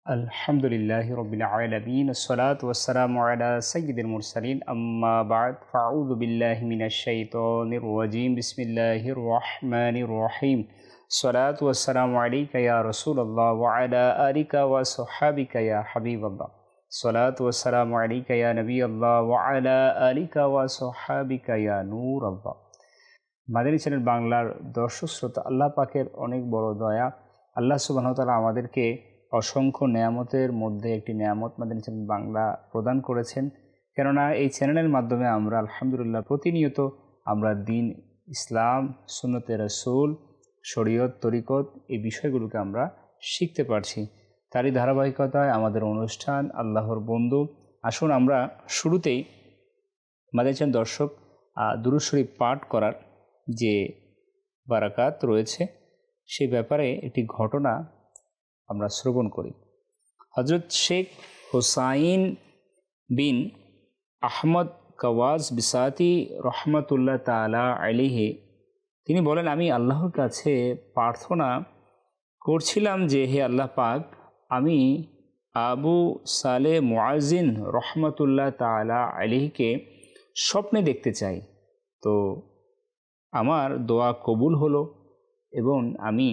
আলহামদুলিল্লাহি রাব্বিল আলামিন আসসালাতু ওয়াসসালামু আলা সাইয়্যিদিল মুরসালিন আম্মা বা'দ ফাআউযু বিল্লাহি মিনাশ শাইতানির রাজীম বিসমিল্লাহির রহমানির রহিম আসসালাতু ওয়াসসালামু আলাইকা ইয়া রাসূলুল্লাহ ওয়া আলা আলিকা ওয়া সাহবিকা ইয়া হাবিবাল্লাহ আসসালাতু ওয়াসসালামু আলাইকা ইয়া নবিয়াল্লাহ ওয়া আলা আলিকা ওয়া সাহবিকা ইয়া নূরাল্লাহ। মাদানী চ্যানেল বাংলার দর্শক শ্রোতা, আল্লাহ পাকের অনেক বড় দয়া। আল্লাহ সুবহানাহু ওয়া তাআলা আমাদেরকে অসংখ্য নেয়ামতের মধ্যে একটি নেয়ামত মাদানী চ্যানেল বাংলা প্রদান করেছেন। কেননা এই চ্যানেলের মাধ্যমে আমরা আলহামদুলিল্লাহ প্রতিনিয়ত আমরা দ্বীন, ইসলাম, সুন্নতে রাসূল, শরীয়ত, তরিকত এই বিষয়গুলোকে আমরা শিখতে পারছি। তারই ধারাবাহিকতায় আমাদের অনুষ্ঠান আল্লাহর বন্ধু। আসুন আমরা শুরুতেই মাদানী চ্যানেল দর্শক দুরূদ শরীফ পাঠ করার যে বারাকাত রয়েছে সেই ব্যাপারে একটি ঘটনা আমরা শ্রবণ করি। হযরত শেখ হুসাইন বিন আহমদ কাওয়াজ বিসাতি রহমাতুল্লাহ তাআলা আলাইহি তিনি বলেন, আমি আল্লাহর কাছে প্রার্থনা করছিলাম যে হে আল্লাহ পাক, আমি আবু সালে মুআজ্জিন রহমাতুল্লাহ তাআলা আলাইহিকে স্বপ্নে দেখতে চাই। তো আমার দোয়া কবুল হলো এবং আমি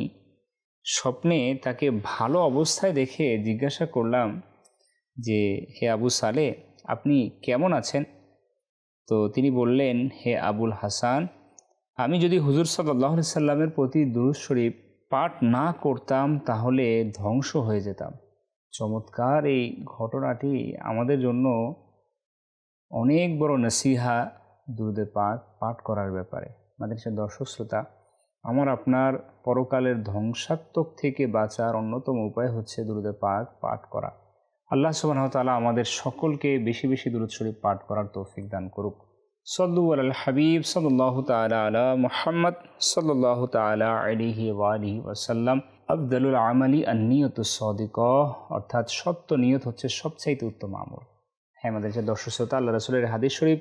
স্বপ্নে তাকে ভালো অবস্থায় দেখে জিজ্ঞাসা করলাম যে হে আবু সালে, আপনি কেমন আছেন? তো তিনি বললেন, হে আবুল হাসান, আমি যদি হুজুর সাল্লাল্লাহু আলাইহি সাল্লামের প্রতি দুরূদ শরীফ পাঠ না করতাম তাহলে ধ্বংস হয়ে যেতাম। চমৎকার এই ঘটনাটি আমাদের জন্য অনেক বড় নসিহা দুরূদে পাক পাঠ করার ব্যাপারে। আমাদের সে দর্শক শ্রোতা, আমার আপনার পরকালের ধ্বংসাত্মক থেকে বাঁচার অন্যতম উপায় হচ্ছে দুরূদে পাক পাঠ করা। আল্লাহ সুবহানাহু ওয়া তাআলা আমাদের সকলকে বেশি বেশি দুরূদ শরীফ পাঠ করার তৌফিক দান করুক। সাল্লু আলাল হাবিব সাল্লাল্লাহু তাআলা আলা মুহাম্মদ সাল্লাল্লাহু তাআলা আলাইহি ওয়া আলিহি ওয়াসাল্লাম। আফদালুল আমালি আন-নিয়াতুস সাদিকাহ, অর্থাৎ সত্য নিয়ত হচ্ছে সবচাইতে উত্তম আমল। হ্যাঁ, আমাদের যে দর্শক শ্রোতা, আল্লাহ রাসূলের হাদিস শরীফ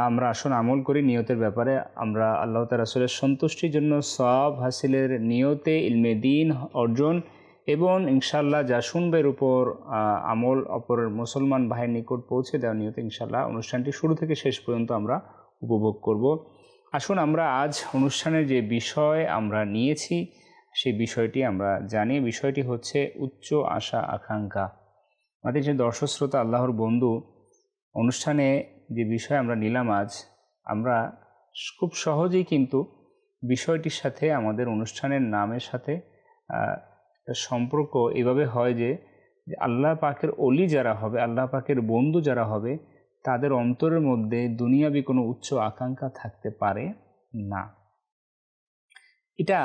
আমরা আসুন আমল করি নিয়তের ব্যাপারে। আমরা আল্লাহ তাআলা রাসূলের সন্তুষ্টির জন্য সওয়াব হাসিলের নিয়তে ইলমে দ্বীন অর্জন এবং ইনশাআল্লাহ যা শুনবের উপর আমল অপরের মুসলমান ভাইয়ের নিকট পৌঁছে দেওয়ার নিয়তে ইনশাআল্লাহ অনুষ্ঠানটি শুরু থেকে শেষ পর্যন্ত আমরা উপভোগ করব। আসুন আমরা আজ অনুষ্ঠানের যে বিষয় আমরা নিয়েছি সেই বিষয়টি আমরা জানি। বিষয়টি হচ্ছে উচ্চ আশা আকাঙ্ক্ষা। আমাদের যে দর্শক শ্রোতা, আল্লাহর বন্ধু, অনুষ্ঠানে যে বিষয় আমরা নিলাম আজ, আমরা খুব সহজেই কিন্তু বিষয়টির সাথে আমাদের অনুষ্ঠানের নামের সাথে সম্পর্ক এভাবে হয় যে আল্লাহ পাকের অলি যারা হবে, আল্লাহ পাকের বন্ধু যারা হবে, তাদের অন্তরের মধ্যে দুনিয়াবি কোনো উচ্চ আকাঙ্ক্ষা থাকতে পারে না। এটা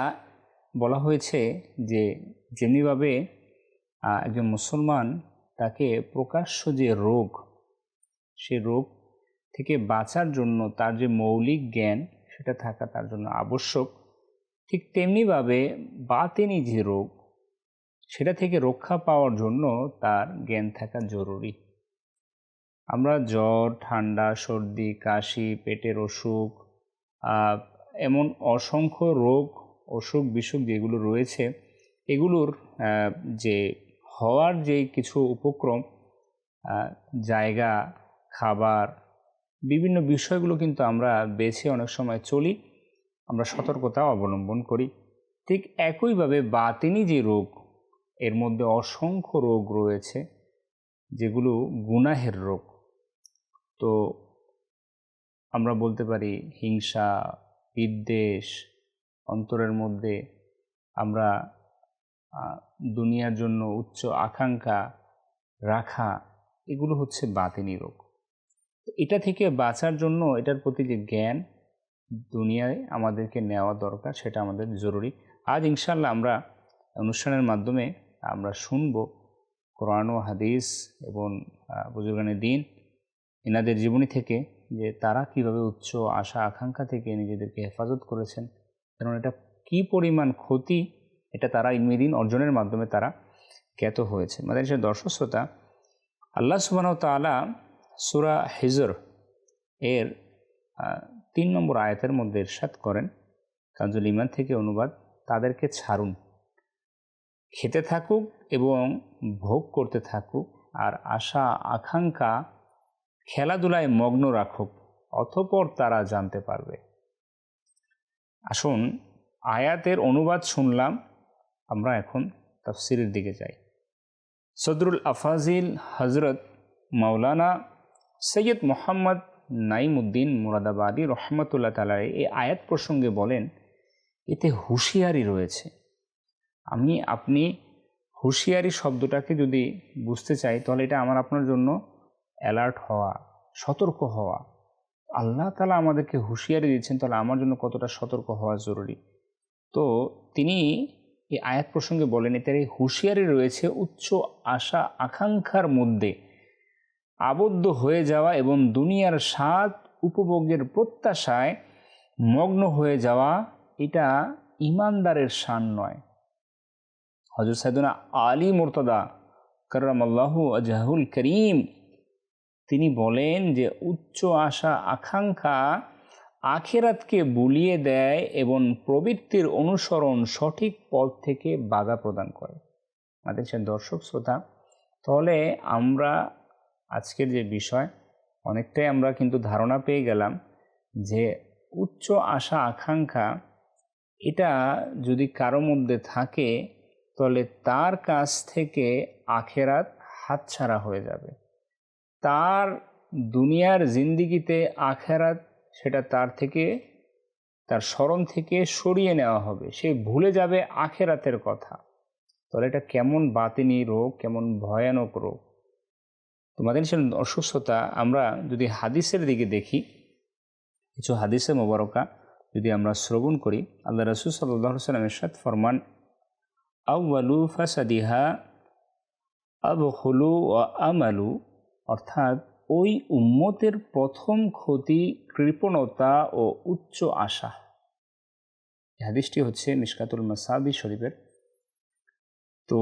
বলা হয়েছে যে যেমনিভাবে একজন মুসলমান তাকে প্রকাশ্য যে রোগ, সে রোগ থেকে বাঁচার জন্য তার যে মৌলিক জ্ঞান সেটা থাকা তার জন্য আবশ্যক, ঠিক তেমনিভাবে বাতিনি যে রোগ সেটা থেকে রক্ষা পাওয়ার জন্য তার জ্ঞান থাকা জরুরি। আমরা জ্বর, ঠান্ডা, সর্দি, কাশি, পেটের অসুখ, এমন অসংখ্য রোগ, অসুখ বিসুখ যেগুলো রয়েছে, এগুলোর যে হওয়ার যে কিছু উপক্রম, জায়গা, খাবার, বিভিন্ন বিষয়গুলো কিন্তু আমরা বেছে অনেক সময় চলি, আমরা সতর্কতা অবলম্বন করি। ঠিক একইভাবে বাতিনি যে রোগ, এর মধ্যে অসংখ্য রোগ রয়েছে যেগুলো গুনাহের রোগ। তো আমরা বলতে পারি হিংসা, বিদ্বেষ, অন্তরের মধ্যে আমরা দুনিয়ার জন্য উচ্চ আকাঙ্ক্ষা রাখা, এগুলো হচ্ছে বাতিনি রোগ। এটা থেকে বাঁচার জন্য এটার প্রতি যে জ্ঞান দুনিয়ায় আমাদেরকে নেওয়া দরকার, সেটা আমাদের জরুরি। আজ ইনশাআল্লাহ আমরা অনুষ্ঠানের মাধ্যমে আমরা শুনব কোরআন ও হাদিস এবং বুজুর্গানে দ্বীন এনাদের জীবনী থেকে যে তারা কিভাবে উচ্চ আশা আকাঙ্ক্ষা থেকে নিজেদেরকে হেফাজত করেছেন, কারণ এটা কি পরিমাণ ক্ষতি এটা তারা ইলমে দ্বীন অর্জনের মাধ্যমে তারা জ্ঞাত হয়েছে। আমাদের যে দর্শক শ্রোতা, আল্লাহ সুবহানাহু ওয়া তাআলা সূরা হিজর এর 3 নম্বর আয়াতের মধ্যে ইরশাদ করেন, কানজুল ঈমান থেকে অনুবাদ, তাদেরকে ছাড়ুন, খেতে থাকুক এবং ভোগ করতে থাকুক, আর আশা আকাঙ্ক্ষা খেলাধুলায় মগ্ন রাখুক, অতঃপর তারা জানতে পারবে। আসুন, আয়াতের অনুবাদ শুনলাম, আমরা এখন তাফসিরের দিকে যাই। সদরুল আফাজিল হজরত মাওলানা সৈয়দ মোহাম্মদ নাইমুদ্দিন মুরাদাবাদী রহমতুল্লাহ তাআলা এই আয়াত প্রসঙ্গে বলেন, এতে হুঁশিয়ারি রয়েছে। আপনি হুঁশিয়ারি শব্দটাকে যদি বুঝতে চাই, তাহলে এটা আমার আপনার জন্য অ্যালার্ট হওয়া, সতর্ক হওয়া। আল্লাহ তাআলা আমাদেরকে হুঁশিয়ারি দিচ্ছেন, তাহলে আমার জন্য কতটা সতর্ক হওয়া জরুরি। তো তিনি এই আয়াত প্রসঙ্গে বলেন, এতে হুঁশিয়ারি রয়েছে উচ্চ আশা আকাঙ্ক্ষার মধ্যে আবদ্ধ হয়ে যাওয়া এবং দুনিয়ার স্বাদ উপভোগের প্রত্যাশায় মগ্ন হয়ে যাওয়া। এটা ইমানদারের শান নয়। হযরত সাইয়েদনা আলী মুর্তদা কাররামাল্লাহু ওয়াজহুল করিম তিনি বলেন যে উচ্চ আশা আকাঙ্ক্ষা আখিরাতকে বুলিয়ে দেয় এবং প্রবৃত্তির অনুসরণ সঠিক পথ থেকে বাধা প্রদান করে। আমাদের দর্শক শ্রোতা, তাহলে আমরা আজকের যে বিষয় অনেকটাই আমরা কিন্তু ধারণা পেয়ে গেলাম যে উচ্চ আশা আকাঙ্ক্ষা এটা যদি কারো মধ্যে থাকে, তাহলে তার কাছ থেকে আখিরাত হাতছাড়া হয়ে যাবে। তার দুনিয়ার জিন্দিগিতে আখিরাত সেটা তার স্মরণ থেকে সরিয়ে নেওয়া হবে, সে ভুলে যাবে আখিরাতের কথা। তাহলে এটা কেমন বাতিনি রোগ, কেমন ভয়ানক রোগ। তোমাদের অসুস্থতা আমরা যদি হাদিসের দিকে দেখি, কিছু হাদিসে মোবারকা যদি আমরা শ্রবণ করি, আল্লাহ রাসূল সাল্লাল্লাহু আলাইহি ওয়াসাল্লাম ইরশাদ ফরমান, আউয়ালু ফাসাদিহা আবখুলু ওয়া আমালু, অর্থাৎ ওই উম্মতের প্রথম ক্ষতি কৃপণতা ও উচ্চ আশা। এই হাদিসটি হচ্ছে মিশকাতুল মাসাবি শরীফের। তো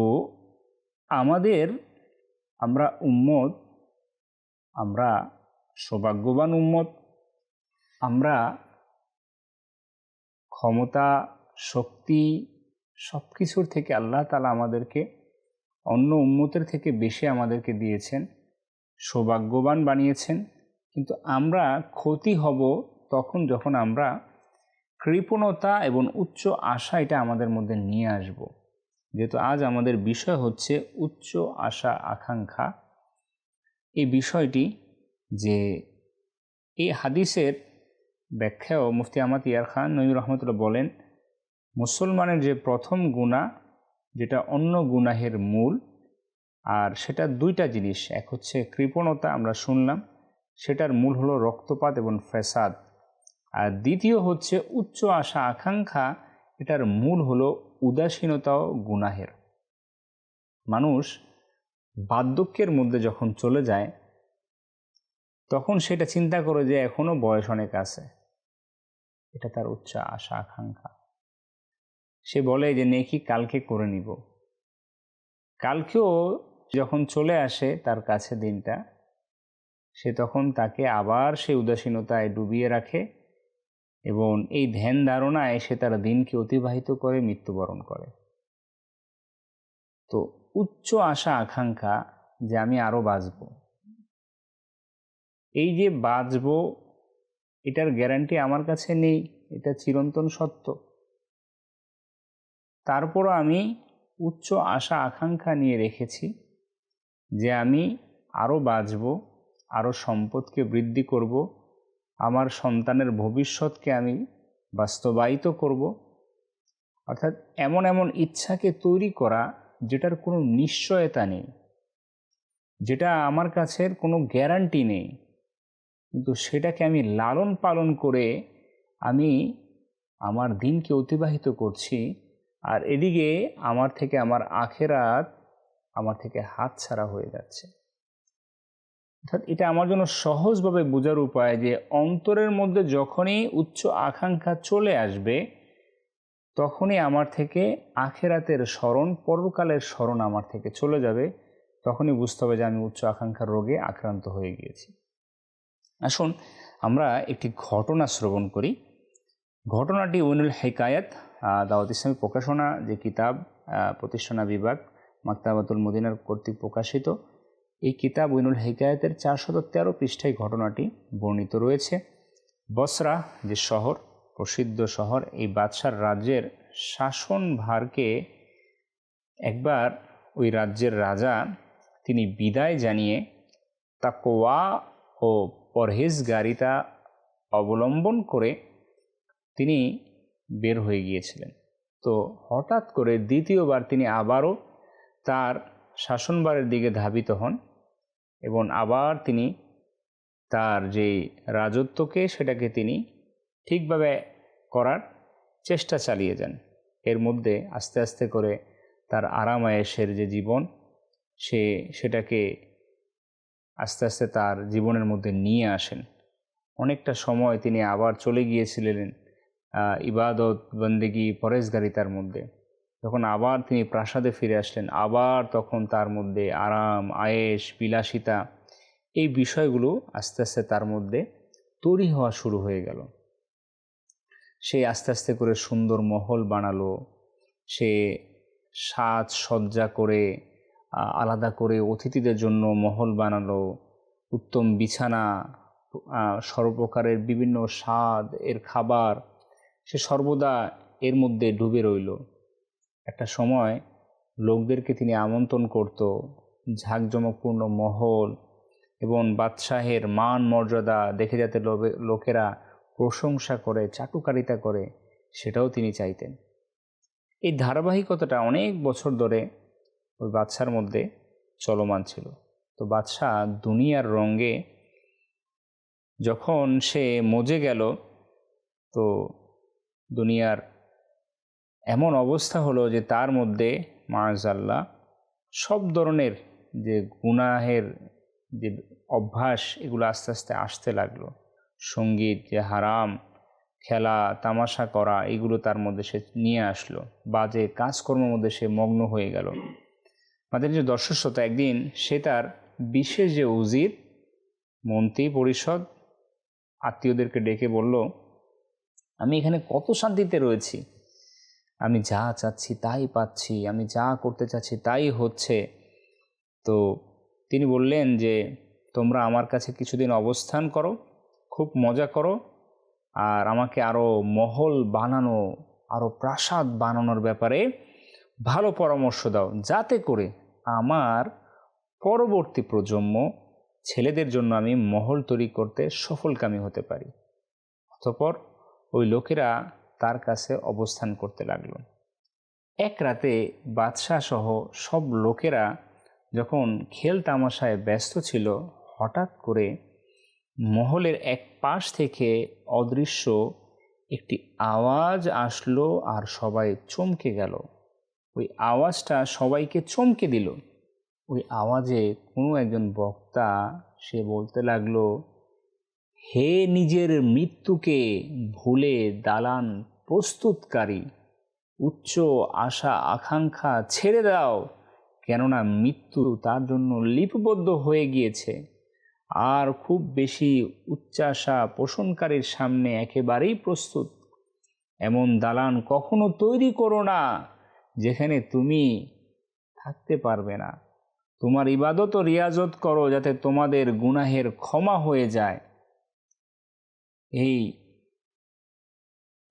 আমরা উম্মত, আমরা সৌভাগ্যবান উম্মত, আমরা ক্ষমতা শক্তি সব কিছুর থেকে আল্লাহ তাআলা আমাদেরকে অন্য উম্মতের থেকে বেশি আমাদেরকে দিয়েছেন, সৌভাগ্যবান বানিয়েছেন। কিন্তু আমরা ক্ষতি হব তখন যখন আমরা কৃপণতা এবং উচ্চ আশা এটা আমাদের মধ্যে নিয়ে আসব। যেহেতু আজ আমাদের বিষয় হচ্ছে উচ্চ আশা আকাঙ্ক্ষা, এই বিষয়টি যে এই হাদিসের ব্যাখ্যাও মুফতি আহমদ ইয়ার খান নঈমী রহমতুল্লাহ বলেন, মুসলমানের যে প্রথম গুনাহ, যেটা অন্য গুনাহের মূল, আর সেটা দুইটা জিনিস। এক হচ্ছে কৃপণতা, আমরা শুনলাম, সেটার মূল হলো রক্তপাত এবং ফ্যাসাদ। আর দ্বিতীয় হচ্ছে উচ্চ আশা আকাঙ্ক্ষা, এটার মূল হলো উদাসীনতা ও গুনাহের। মানুষ বার্ধক্যের মধ্যে যখন চলে যায়, তখন সেটা চিন্তা করে যে এখনো বয়স অনেক আছে। এটা তার উচ্চ আশা আকাঙ্ক্ষা। সে বলে যে নেকি কালকে করে নিব। কালকেও যখন চলে আসে তার কাছে দিনটা, সে তখন তাকে আবার সেই উদাসীনতায় ডুবিয়ে রাখে এবং এই ধ্যান ধারণায় সে তার দিনকে অতিবাহিত করে মৃত্যুবরণ করে। তো উচ্চ আশা আকাঙ্ক্ষা যে আমি আরও বাঁচব, এই যে বাঁচব এটার গ্যারান্টি আমার কাছে নেই, এটা চিরন্তন সত্য। তারপরও আমি উচ্চ আশা আকাঙ্ক্ষা নিয়ে রেখেছি যে আমি আরও বাঁচব, আরও সম্পদকে বৃদ্ধি করব, আমার সন্তানের ভবিষ্যৎকে আমি বাস্তবায়িত করব। অর্থাৎ এমন এমন ইচ্ছাকে তৈরি করা যেটার কোনো নিশ্চয়তা নেই, যেটা আমার কাছের কোনো গ্যারান্টি নেই, কিন্তু সেটাকে আমি লালন পালন করে আমি আমার দিনকে অতিবাহিত করছি। আর এদিকে আমার থেকে আমার আখেরাত আমার থেকে হাতছাড়া হয়ে যাচ্ছে। অর্থাৎ এটা আমার জন্য সহজভাবে বোঝার উপায় যে অন্তরের মধ্যে যখনই উচ্চ আকাঙ্ক্ষা চলে আসবে, তখনই আমার থেকে আখেরাতের স্মরণ, পরকালের স্মরণ আমার থেকে চলে যাবে। তখনই বুঝতে হবে যে আমি উচ্চ আকাঙ্ক্ষার রোগে আক্রান্ত হয়ে গিয়েছি। আসুন আমরা একটি ঘটনা শ্রবণ করি। ঘটনাটি উইনুল হিকায়াত দাওয়াত ইসলামী প্রকাশনা যে কিতাব প্রতিষ্ঠানা বিভাগ মাকতাবাতুল মদিনার কর্তৃক প্রকাশিত এই কিতাব উইনুল হিকায়াতের 413 পৃষ্ঠায় ঘটনাটি বর্ণিত রয়েছে। বসরা যে শহর, প্রসিদ্ধ শহর, এই বাদশার রাজ্যের শাসনভারকে একবার ওই রাজ্যের রাজা তিনি বিদায় জানিয়ে তাকওয়া ও পরহেজগারিতা অবলম্বন করে তিনি বের হয়ে গিয়েছিলেন। তো হঠাৎ করে দ্বিতীয়বার তিনি আবারও তার শাসনভারের দিকে ধাবিত হন এবং আবার তিনি তার যে রাজত্বকে সেটাকে তিনি ঠিকভাবে করার চেষ্টা চালিয়ে যান। এর মধ্যে আস্তে আস্তে করে তার আরাম আয়েশের যে জীবন সেটাকে আস্তে আস্তে তার জীবনের মধ্যে নিয়ে আসেন। অনেকটা সময় তিনি আবার চলে গিয়েছিলেন ইবাদত বন্দেগী পরহেজগারিতার মধ্যে। যখন আবার তিনি প্রাসাদে ফিরে আসলেন, আবার তখন তার মধ্যে আরাম আয়েশ বিলাসিতা এই বিষয়গুলো আস্তে আস্তে তার মধ্যে তৈরি হওয়া শুরু হয়ে গেল। সে আস্তে আস্তে করে সুন্দর মহল বানালো, সে সাজসজ্জা করে আলাদা করে অতিথিদের জন্য মহল বানালো, উত্তম বিছানা, সর্বপ্রকারের বিভিন্ন স্বাদ এর খাবার, সে সর্বদা এর মধ্যে ডুবে রইল। একটা সময় লোকদেরকে তিনি আমন্ত্রণ করত, ঝাঁকজমকপূর্ণ মহল এবং বাদশাহের মান মর্যাদা দেখে যাতে লোকেরা প্রশংসা করে, চাটুকারিতা করে, সেটাও তিনি চাইতেন। এই ধারাবাহিকতাটা অনেক বছর ধরে ওই বাদশার মধ্যে চলমান ছিল। তো বাদশা দুনিয়ার রঙে যখন সে মজে গেল, তো দুনিয়ার এমন অবস্থা হলো যে তার মধ্যে মাআযাল্লাহ সব ধরনের যে গুনাহের যে অভ্যাস এগুলো আস্তে আস্তে আসতে লাগলো। সঙ্গীত, যে হারাম, খেলা তামাশা করা, এগুলো তার মধ্যে সে নিয়ে আসলো। বাজে কাজকর্মের মধ্যে সে মগ্ন হয়ে গেল। আমাদের যে দর্শক শ্রোতা, একদিন সে তার বিশেষ যে উজির, মন্ত্রী পরিষদ, আত্মীয়দেরকে ডেকে বলল, আমি এখানে কত শান্তিতে রয়েছি, আমি যা চাচ্ছি তাই পাচ্ছি, আমি যা করতে চাচ্ছি তাই হচ্ছে। তো তিনি বললেন যে তোমরা আমার কাছে কিছুদিন অবস্থান করো, খুব মজা করো, আর আমাকে আরও মহল বানানো, আরও প্রাসাদ বানানোর ব্যাপারে ভালো পরামর্শ দাও, যাতে করে আমার পরবর্তী প্রজন্ম ছেলেদের জন্য আমি মহল তৈরি করতে সফলকামী হতে পারি। অতঃপর ওই লোকেরা তার কাছে অবস্থান করতে লাগলো। এক রাতে বাদশাহ সহ সব লোকেরা যখন খেল তামাশায় ব্যস্ত ছিল, হঠাৎ করে মহলের এক পাশ থেকে অদৃশ্য একটি আওয়াজ আসলো আর সবাই চমকে গেল। ওই আওয়াজটা সবাইকে চমকে দিল। ওই আওয়াজে কোনো একজন বক্তা সে বলতে লাগলো, হে নিজের মৃত্যুকে ভুলে দালান প্রস্তুতকারী, উচ্চ আশা আকাঙ্ক্ষা ছেড়ে দাও, কেননা মৃত্যু তার জন্য লিপিবদ্ধ হয়ে গিয়েছে। আর খুব বেশি উচ্চাশা পোষণকারীর সামনে একেবারেই প্রস্তুত। এমন দালান কখনো তৈরি করো না যেখানে তুমি থাকতে পারবে না। তোমার ইবাদত ও রিয়াজত করো যাতে তোমাদের গুনাহের ক্ষমা হয়ে যায়। এই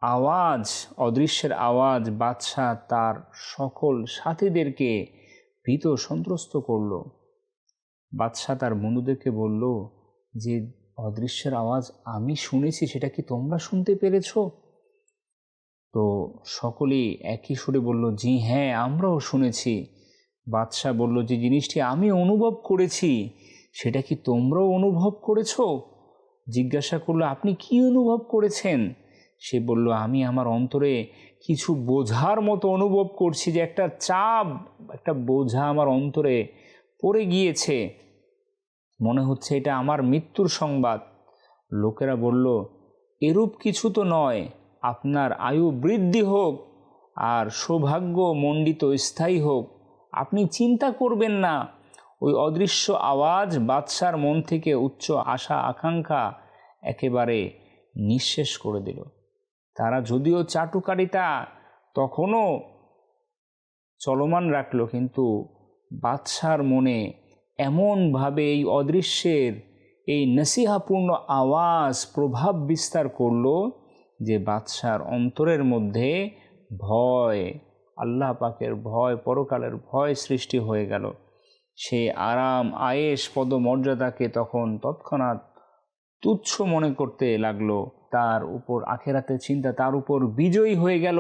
আওয়াজ, অদৃশ্যের আওয়াজ বাদশাহ তার সকল সাথীদেরকে ভীত সন্ত্রস্ত করল। বাদশাহ তার বন্ধুদেরকে বলল যে অদৃশ্যের আওয়াজ আমি শুনেছি, সেটা কি তোমরা শুনতে পেরেছ? তো সকলেই একই সুরে বলল, জি হ্যাঁ, আমরাও শুনেছি। বাদশাহ বলল, যে জিনিসটি আমি অনুভব করেছি সেটা কি তোমরাও অনুভব করেছ? জিজ্ঞাসা করলো, আপনি কি অনুভব করেছেন? সে বলল, আমি আমার অন্তরে কিছু বোঝার মতো অনুভব করছি, যে একটা চাপ, একটা বোঝা আমার অন্তরে পড়ে গিয়েছে, মনে হচ্ছে এটা আমার মৃত্যুর সংবাদ। লোকেরা বলল, এরূপ কিছু তো নয়, আপনার আয়ু বৃদ্ধি হোক আর সৌভাগ্য মণ্ডিত স্থায়ী হোক, আপনি চিন্তা করবেন না। ওই অদৃশ্য আওয়াজ বাদশার মন থেকে উচ্চ আশা আকাঙ্ক্ষা একেবারে নিঃশেষ করে দিল। তারা যদিও চাটুকারিতা তখনও চলমান রাখলো, কিন্তু বাদশার মনে এমনভাবে এই অদৃশ্যের এই নসিহাপূর্ণ আওয়াজ প্রভাব বিস্তার করল যে বাদশার অন্তরের মধ্যে ভয়, আল্লাহ পাকের ভয়, পরকালের ভয় সৃষ্টি হয়ে গেল। সে আরাম আয়েশ পদমর্যাদাকে তখন তৎক্ষণাৎ তুচ্ছ মনে করতে লাগলো। তার উপর আখেরাতের চিন্তা তার উপর বিজয়ী হয়ে গেল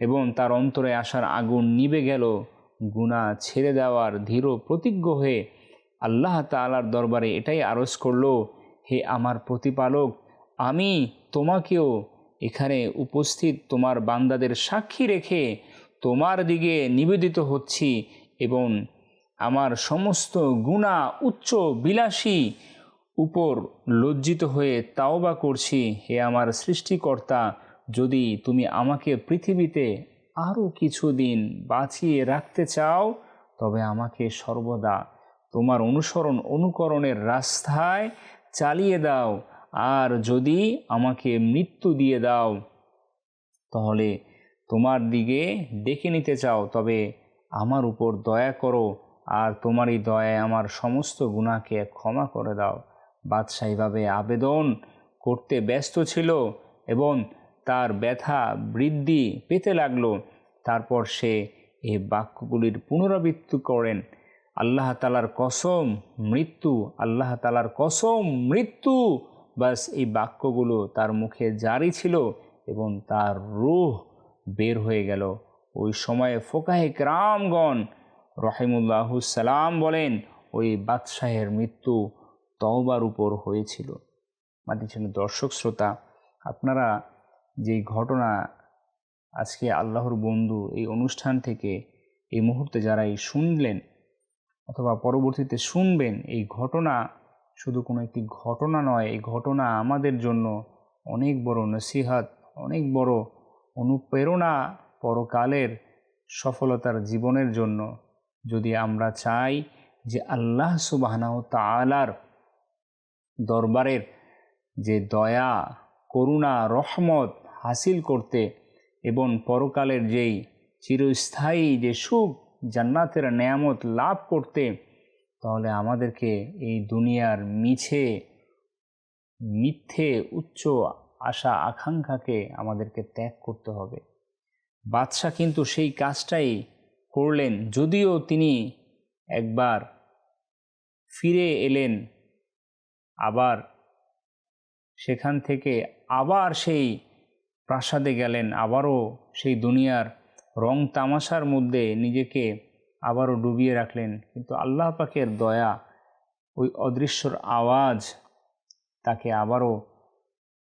এবং তার অন্তরে আসার আগুন নিভে গেল। গুনাহ ছেড়ে দেওয়ার দৃঢ় প্রতিজ্ঞ হয়ে আল্লাহ তাআলার দরবারে এটাই আরজ করলো, হে আমার প্রতিপালক, আমি তোমাকেও এখানে উপস্থিত তোমার বান্দাদের সাক্ষী রেখে তোমার দিকে নিবেদিত হচ্ছি এবং আমার সমস্ত গুনাহ উচ্চ বিলাসী উপর লজ্জিত হয়ে তাওবা করছি। হে আমার সৃষ্টিকর্তা, যদি তুমি আমাকে পৃথিবীতে আরও কিছুদিন বাঁচিয়ে রাখতে চাও তবে আমাকে সর্বদা তোমার অনুকরণের রাস্তায় চালিয়ে দাও, আর যদি আমাকে মৃত্যু দিয়ে দাও তাহলে তোমার দিকে ডেকে নিতে চাও তবে আমার উপর দয়া করো, আর তোমারই দয়ায় আমার সমস্ত গুনাহকে ক্ষমা করে দাও। বাদশাহ এইভাবে আবেদন করতে ব্যস্ত ছিল এবং তার ব্যথা বৃদ্ধি পেতে লাগলো। তারপর সে এই বাক্যগুলির পুনরাবৃত্তি করেন, আল্লাহ তাআলার কসম মৃত্যু, আল্লাহ তাআলার কসম মৃত্যু। বাস এই বাক্যগুলো তার মুখে জারি ছিল এবং তার রূহ বের হয়ে গেল। ওই সময়ে ফোকাহে কেরামগণ রহিমুল্লাহুস সালাম বলেন, ওই বাদশাহের মৃত্যু তওবার উপর হয়েছিল। মাননীয় দর্শক শ্রোতা, আপনারা যেই ঘটনা আজকে আল্লাহর বন্ধু এই অনুষ্ঠান থেকে এই মুহূর্তে যারাই শুনলেন অথবা পরবর্তীতে শুনবেন, এই ঘটনা শুধু কোনো একটি ঘটনা নয়, এই ঘটনা আমাদের জন্য অনেক বড় নসিহত, অনেক বড় অনুপ্রেরণা পরকালের সফলতার জীবনের জন্য। যদি আমরা চাই যে আল্লাহ সুবহানাহু ওয়া তাআলার দরবারের যে দয়া, করুণা, রহমত হাসিল করতে এবং পরকালের যেই চিরস্থায়ী যে সুখ, জান্নাতের নেয়ামত লাভ করতে, তাহলে আমাদেরকে এই দুনিয়ার মিথ্যে উচ্চ আশা আকাঙ্ক্ষাকে আমাদেরকে ত্যাগ করতে হবে। বাদশাহ কিন্তু সেই কাজটাই করলেন, যদিও তিনি একবার ফিরে এলেন, আবার সেখান থেকে আবার সেই প্রাসাদে গেলেন, আবারও সেই দুনিয়ার রং তামাশার মধ্যে নিজেকে আবারও ডুবিয়ে রাখলেন। কিন্তু আল্লাহ পাকের দয়া, ওই অদৃশ্যর আওয়াজ তাকে আবারও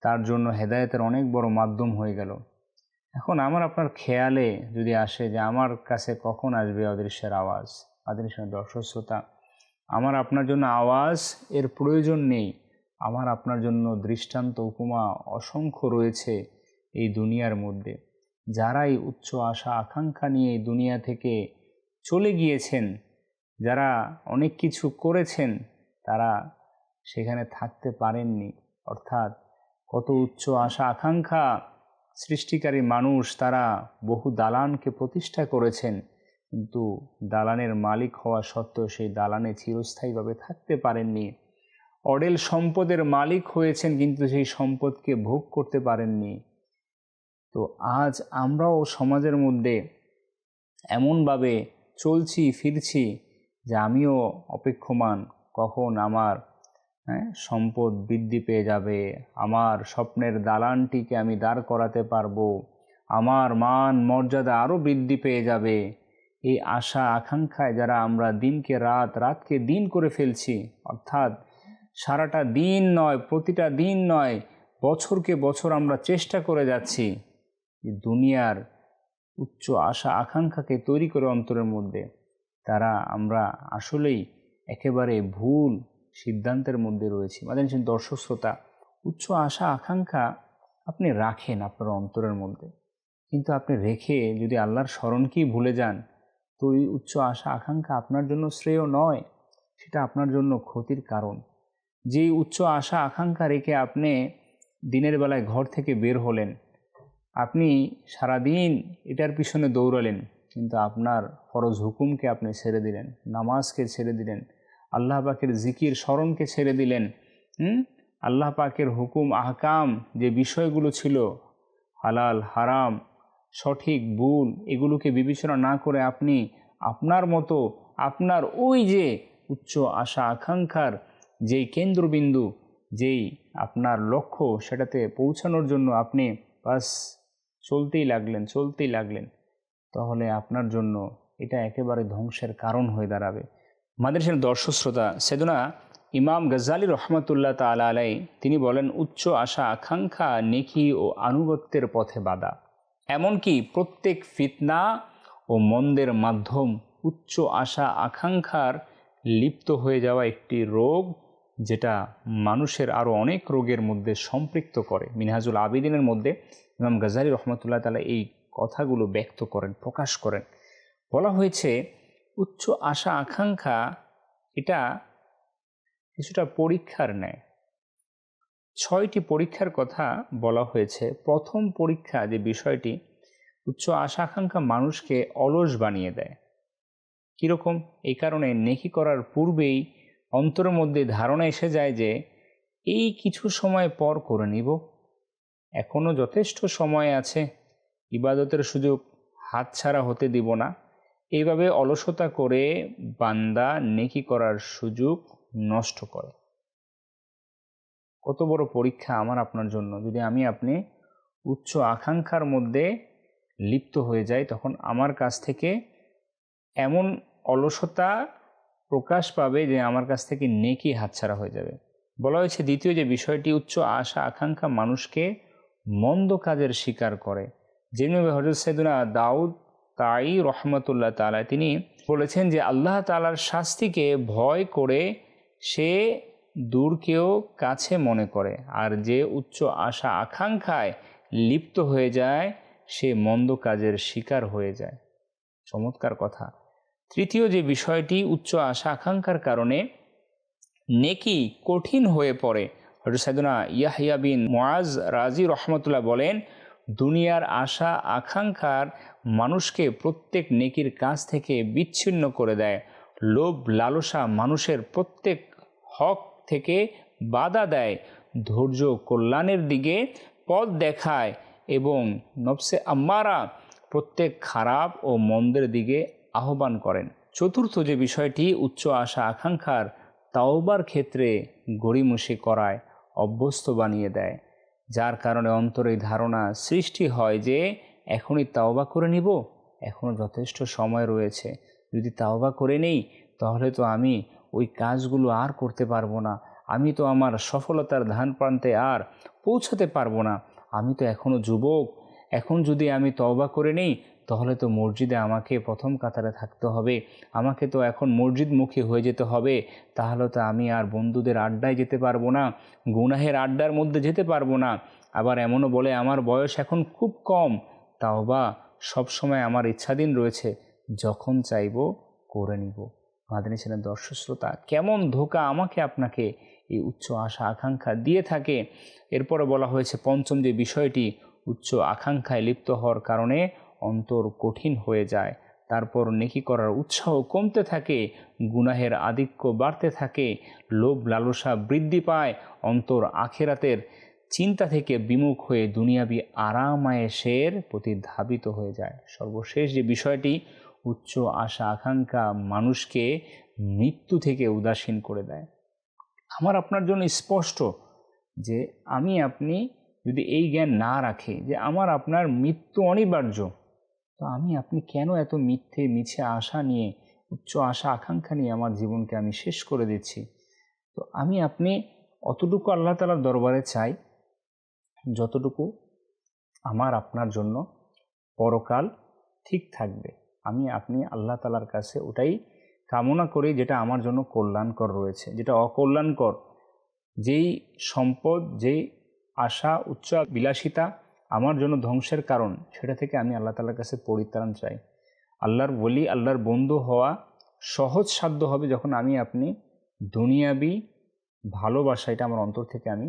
তার জন্য হেদায়েতের অনেক বড় মাধ্যম হয়ে গেল। এখন আমার আপনার খেয়ালে যদি আসে যে আমার কাছে কখন আসবে অদৃশ্যের আওয়াজ, অদৃশ্য দর্শক শ্রোতা, আমার আপনার জন্য আওয়াজ এর প্রয়োজন নেই। আমার আপনার জন্য দৃষ্টান্ত উপমা অসংখ্য রয়েছে এই দুনিয়ার মধ্যে। যারাই উচ্চ আশা আকাঙ্ক্ষা নিয়ে এই দুনিয়া থেকে চলে গিয়েছেন, যারা অনেক কিছু করেছেন, তারা সেখানে থাকতে পারেননি। অর্থাৎ কত উচ্চ আশা আকাঙ্ক্ষা সৃষ্টিকারী মানুষ, তারা বহু দালানকে প্রতিষ্ঠা করেছেন, কিন্তু দালানের মালিক হওয়া সত্ত্বেও সেই দালানে চিরস্থায়ীভাবে থাকতে পারেননি। অঢেল সম্পদের মালিক হয়েছেন কিন্তু সেই সম্পদকে ভোগ করতে পারেননি। তো আজ আমরাও সমাজের মধ্যে এমনভাবে চলছি ফিরছি যে আমিও অপেক্ষমান কখন আমার সম্পদ বৃদ্ধি পেয়ে যাবে, আমার স্বপ্নের দালানটিকে আমি দাঁড় করাতে পারবো, আমার মান মর্যাদা আরও বৃদ্ধি পেয়ে যাবে। এই আশা আকাঙ্ক্ষায় যারা আমরা দিনকে রাত, রাতকে দিন করে ফেলছি, অর্থাৎ সারাটা দিন নয়, প্রতিটা দিন নয়, বছরকে বছর আমরা চেষ্টা করে যাচ্ছি দুনিয়ার উচ্চ আশা আকাঙ্ক্ষাকে তৈরি করে অন্তরের মধ্যে, তারা আমরা আসলেই একেবারে ভুল সিদ্ধান্তের মধ্যে রয়েছি। মাননীয় দর্শক শ্রোতা, উচ্চ আশা আকাঙ্ক্ষা আপনি রাখেন আপনার অন্তরের মধ্যে, কিন্তু আপনি রেখে যদি আল্লাহর স্মরণকেই ভুলে যান, তো এই উচ্চ আশা আকাঙ্ক্ষা আপনার জন্য শ্রেয় নয়, সেটা আপনার জন্য ক্ষতির কারণ। যেই উচ্চ আশা আকাঙ্ক্ষা রেখে আপনি দিনের বেলায় ঘর থেকে বের হলেন, আপনি সারাদিন এটার পিছনে দৌড়ালেন, কিন্তু আপনার ফরজ হুকুমকে আপনি ছেড়ে দিলেন, নামাজকে ছেড়ে দিলেন, আল্লাহ পাকের জিকির স্মরণকে ছেড়ে দিলেন। আল্লাহ পাকের হুকুম আহকাম যে বিষয়গুলো ছিল, হালাল হারাম সঠিক ভুল, এগুলোকে বিবেচনা না করে আপনি আপনার মতো আপনার ওই যে উচ্চ আশা আকাঙ্ক্ষার যেই কেন্দ্রবিন্দু, যেই আপনার লক্ষ্য, সেটাতে পৌঁছানোর জন্য আপনি বাস চলতেই লাগলেন, তাহলে আপনার জন্য এটা একেবারে ধ্বংসের কারণ হয়ে দাঁড়াবে। মাদ্রাসার দর্শক শ্রোতা, সেদনা ইমাম গজ্জালী রহমতুল্লাহ তাআলা আলাইহি তিনি বলেন, উচ্চ আশা আকাঙ্ক্ষা নেকি ও আনুগত্যের পথে বাধা। এমনকি প্রত্যেক ফিতনা ও মন্দের মাধ্যম উচ্চ আশা আকাঙ্ক্ষার লিপ্ত হয়ে যাওয়া একটি রোগ, যেটা মানুষের আরও অনেক রোগের মধ্যে সম্পৃক্ত করে। মিনহাজুল আবিদিনের মধ্যে ইমাম গজ্জালী রহমতুল্লাহ তাআলা এই কথাগুলো ব্যক্ত করেন, প্রকাশ করেন। বলা হয়েছে উচ্চ আশা আকাঙ্ক্ষা এটা কিছুটা পরীক্ষার ন্যায়। 6টি পরীক্ষার কথা বলা হয়েছে। প্রথম পরীক্ষা যে বিষয়টি, উচ্চ আশা আকাঙ্ক্ষা মানুষকে অলস বানিয়ে দেয়। কীরকম? এই কারণে নেকি করার পূর্বেই অন্তরের মধ্যে ধারণা এসে যায় যে এই কিছু সময় পর করে নিব, এখনও যথেষ্ট সময় আছে, ইবাদতের সুযোগ হাতছাড়া হতে দিব না। এইভাবে অলসতা করে বান্দা নেকি করার সুযোগ নষ্ট করে। কত বড় পরীক্ষা আমার আপনার জন্য! যদি আপনি উচ্চ আকাঙ্ক্ষার মধ্যে লিপ্ত হয়ে যাই, তখন আমার কাছ থেকে এমন অলসতা প্রকাশ পাবে যে আমার কাছ থেকে নেকি হাতছাড়া হয়ে যাবে। বলা হয়েছে দ্বিতীয় যে বিষয়টি, উচ্চ আশা আকাঙ্ক্ষা মানুষকে মন্দ কাজের শিকার করে। যেভাবে হযরত সাইয়েদনা দাউদ তাই রহমতুল্লাহ তাআলা তিনি বলেছেন যে আল্লাহ তাআলার শাস্তিকে ভয় করে সে দূরকেও কাছে মনে করে, আর যে উচ্চ আশা আকাঙ্ক্ষায় লিপ্ত হয়ে যায় সে মন্দ কাজের শিকার হয়ে যায়। চমৎকার কথা। তৃতীয় যে বিষয়টি, উচ্চ আশা আকাঙ্ক্ষার কারণে নেকি কঠিন হয়ে পড়ে। হযরত সাইয়েদনা ইয়াহইয়া বিন মুআজ রাজি রহমতুল্লাহ বলেন, দুনিয়ার আশা আকাঙ্ক্ষার মানুষকে প্রত্যেক নেকির কাজ থেকে বিচ্ছিন্ন করে দেয়। লোভ লালসা মানুষের প্রত্যেক হক থেকে বাধা দেয়, ধৈর্য কল্যাণের দিকে পথ দেখায় এবং নফসে আম্মারা প্রত্যেক খারাপ ও মন্দের দিকে আহ্বান করেন। চতুর্থ যে বিষয়টি, উচ্চ আশা আকাঙ্ক্ষার তাওবার ক্ষেত্রে গড়িমসি করায়, অভ্যস্ত বানিয়ে দেয়, যার কারণে অন্তরে ধারণা সৃষ্টি হয় যে এখনই তাওবা করে নিব, এখনও যথেষ্ট সময় রয়েছে, যদি তাওবা করে নেই তাহলে তো আমি ওই কাজগুলো আর করতে পারবো না, আমি তো আমার সফলতার ধান প্রান্তে আর পৌঁছাতে পারবো না, আমি তো এখনও যুবক, এখন যদি আমি তওবা করে নেই তাহলে তো মসজিদে আমাকে প্রথম কাতারে থাকতে হবে, আমাকে তো এখন মসজিদমুখী হয়ে যেতে হবে, তাহলে তো আমি আর বন্ধুদের আড্ডায় যেতে পারবো না, গুনাহের আড্ডার মধ্যে যেতে পারবো না। আবার এমনও বলে আমার বয়স এখন খুব কম, তাওবা সবসময় আমার ইচ্ছাধীন রয়েছে, যখন চাইব করে নিব। মাদানী ছিলেন দর্শক শ্রোতা, কেমন ধোঁকা আমাকে আপনাকে এই উচ্চ আশা আকাঙ্ক্ষা দিয়ে থাকে। এরপরে বলা হয়েছে পঞ্চম যে বিষয়টি, উচ্চ আকাঙ্ক্ষায় লিপ্ত হওয়ার কারণে অন্তর কঠিন হয়ে যায়, তারপর নেকি করার উৎসাহ কমতে থাকে, গুনাহের আধিক্য বাড়তে থাকে, লোভ লালসা বৃদ্ধি পায়, অন্তর আখিরাতের চিন্তা থেকে বিমুখ হয়ে দুনিয়াবি আরামায়েশের প্রতি ধাবিত হয়ে যায়। সর্বশেষ যে বিষয়টি, উচ্চ আশা আকাঙ্ক্ষা মানুষকে মৃত্যু থেকে উদাসীন করে দেয়। আমার আপনার জন্য স্পষ্ট যে আপনি যদি এই জ্ঞান না রাখে যে আমার আপনার মৃত্যু অনিবার্য, তো আপনি কেন এত মিছে আশা নিয়ে, উচ্চ আশা আকাঙ্ক্ষা নিয়ে আমার জীবনকে আমি শেষ করে দিচ্ছি। তো আপনি অতটুকু আল্লাহ তাআলার দরবারে চাই যতটুকু আমার আপনার জন্য পরকাল ঠিক থাকবে। আপনি আল্লাহ তাআলার কাছে ওটাই কামনা করি যেটা আমার জন্য কল্যাণকর রয়েছে। যেটা অকল্যাণকর, যেই সম্পদ, যেই আশা উচ্চ বিলাসিতা আমার জন্য ধ্বংসের কারণ, সেটা থেকে আমি আল্লাহ তাআলার কাছে পরিত্রাণ চাই। আল্লাহর ওলি, আল্লাহর বন্ধু হওয়া সহজ সাধ্য হবে যখন আপনি দুনিয়াবি ভালোবাসা এটা আমার অন্তর থেকে আমি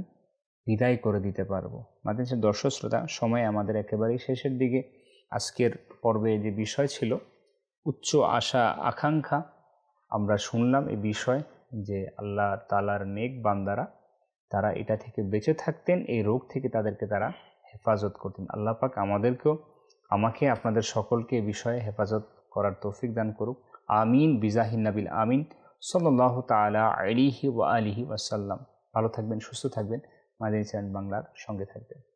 বিদায় করে দিতে পারবো। মাদ্রাসার দর্শক শ্রোতা, সময় আমাদের একেবারেই শেষের দিকে। আজকের পর্বে যে বিষয় ছিল উচ্চ আশা আকাঙ্ক্ষা আমরা শুনলাম এই বিষয় যে আল্লাহ তাআলার নেক বান্দারা তারা এটা থেকে বেঁচে থাকতেন, এই রোগ থেকে তাদেরকে তারা হেফাজত করতেন। আল্লাহ পাক আমাকে আপনাদের সকলকে এই বিষয়ে হেফাজত করার তৌফিক দান করুক। আমিন বিজাহিন নাবিল আমিন সাল্লাল্লাহু তাআলা আলাইহি ওয়া আলিহি ওয়াসাল্লাম। ভালো থাকবেন, সুস্থ থাকবেন, মাদানী চ্যানেল বাংলার সঙ্গে থাকবেন।